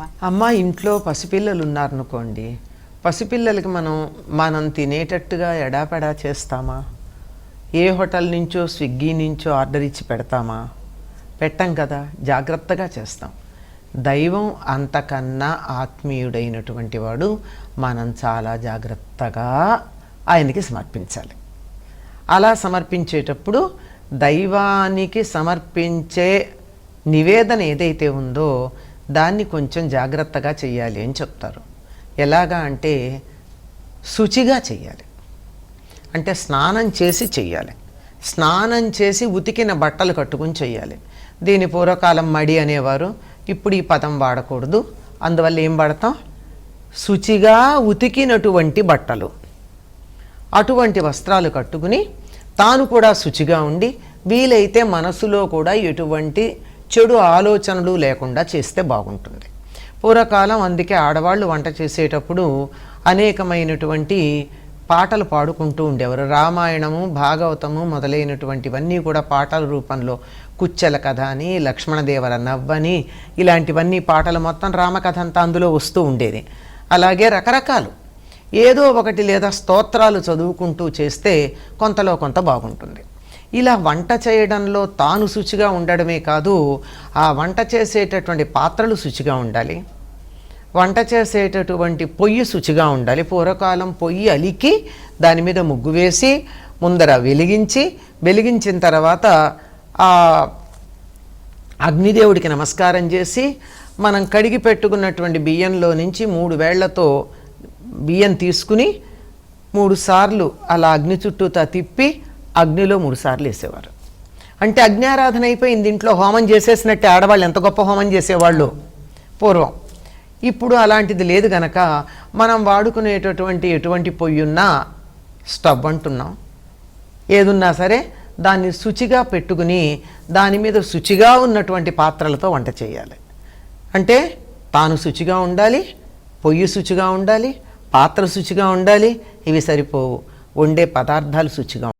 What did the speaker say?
అమ్మ? అమ్మ ఇంట్లో పసిపిల్లలు ఉన్నారనుకోండి, పసిపిల్లలకి మనం తినేటట్టుగా ఎడాపెడా చేస్తామా? ఏ హోటల్ నుంచో స్విగ్గీ నుంచో ఆర్డర్ ఇచ్చి పెడతామా? పెట్టం కదా, జాగ్రత్తగా చేస్తాం. దైవం అంతకన్నా ఆత్మీయుడైనటువంటి వాడు. మనం చాలా జాగ్రత్తగా ఆయనకి సమర్పించాలి. అలా సమర్పించేటప్పుడు దైవానికి సమర్పించే నివేదన ఏదైతే ఉందో దాన్ని కొంచెం జాగ్రత్తగా చెయ్యాలి అని చెప్తారు. ఎలాగా అంటే శుచిగా చెయ్యాలి. అంటే స్నానం చేసి చెయ్యాలి. స్నానం చేసి ఉతికిన బట్టలు కట్టుకుని చెయ్యాలి. దీని పూర్వకాలం మడి అనేవారు, ఇప్పుడు ఈ పదం వాడకూడదు. అందువల్ల ఏం వాడతాం? శుచిగా ఉతికినటువంటి బట్టలు, అటువంటి వస్త్రాలు కట్టుకుని తాను కూడా శుచిగా ఉండి వీలైతే మనసులో కూడా ఎటువంటి చెడు ఆలోచనలు లేకుండా చేస్తే బాగుంటుంది. పూర్వకాలం అందుకే ఆడవాళ్ళు వంట చేసేటప్పుడు అనేకమైనటువంటి పాటలు పాడుకుంటూ ఉండేవారు. రామాయణము, భాగవతము మొదలైనటువంటివన్నీ కూడా పాటల రూపంలో, కుచ్చెల కథ అని, లక్ష్మణదేవర నవ్వని, ఇలాంటివన్నీ పాటలు మొత్తం రామకథ అంతా అందులో వస్తూ ఉండేది. అలాగే రకరకాలు ఏదో ఒకటి లేదా స్తోత్రాలు చదువుకుంటూ చేస్తే కొంతలో కొంత బాగుంటుంది. ఇలా వంట చేయడంలో తాను శుచిగా ఉండడమే కాదు, ఆ వంట చేసేటటువంటి పాత్రలు శుచిగా ఉండాలి. వంట చేసేటటువంటి పొయ్యి శుచిగా ఉండాలి. పూర్వకాలం పొయ్యి అలికి దాని మీద ముగ్గు వేసి ముందర వెలిగించిన తర్వాత ఆ అగ్నిదేవుడికి నమస్కారం చేసి మనం కడిగి పెట్టుకున్నటువంటి బియ్యంలో నుంచి 3 వేళ్లతో బియ్యం తీసుకుని 3 సార్లు అలా అగ్ని చుట్టూతా తిప్పి అగ్నిలో 3 సార్లు వేసేవారు. అంటే అగ్ని అయిపోయింది, ఇంట్లో హోమం చేసేసినట్టే. ఆడవాళ్ళు ఎంత గొప్ప హోమం చేసేవాళ్ళు పూర్వం. ఇప్పుడు అలాంటిది లేదు గనక మనం వాడుకునేటటువంటి ఎటువంటి పొయ్యున్నా, స్టవ్ అంటున్నాం, ఏదున్నా సరే దాన్ని శుచిగా పెట్టుకుని దాని మీద శుచిగా ఉన్నటువంటి పాత్రలతో వంట చేయాలి. అంటే తాను శుచిగా ఉండాలి, పొయ్యి శుచిగా ఉండాలి, పాత్ర శుచిగా ఉండాలి. ఇవి సరిపోవు, వండే పదార్థాలు శుచిగా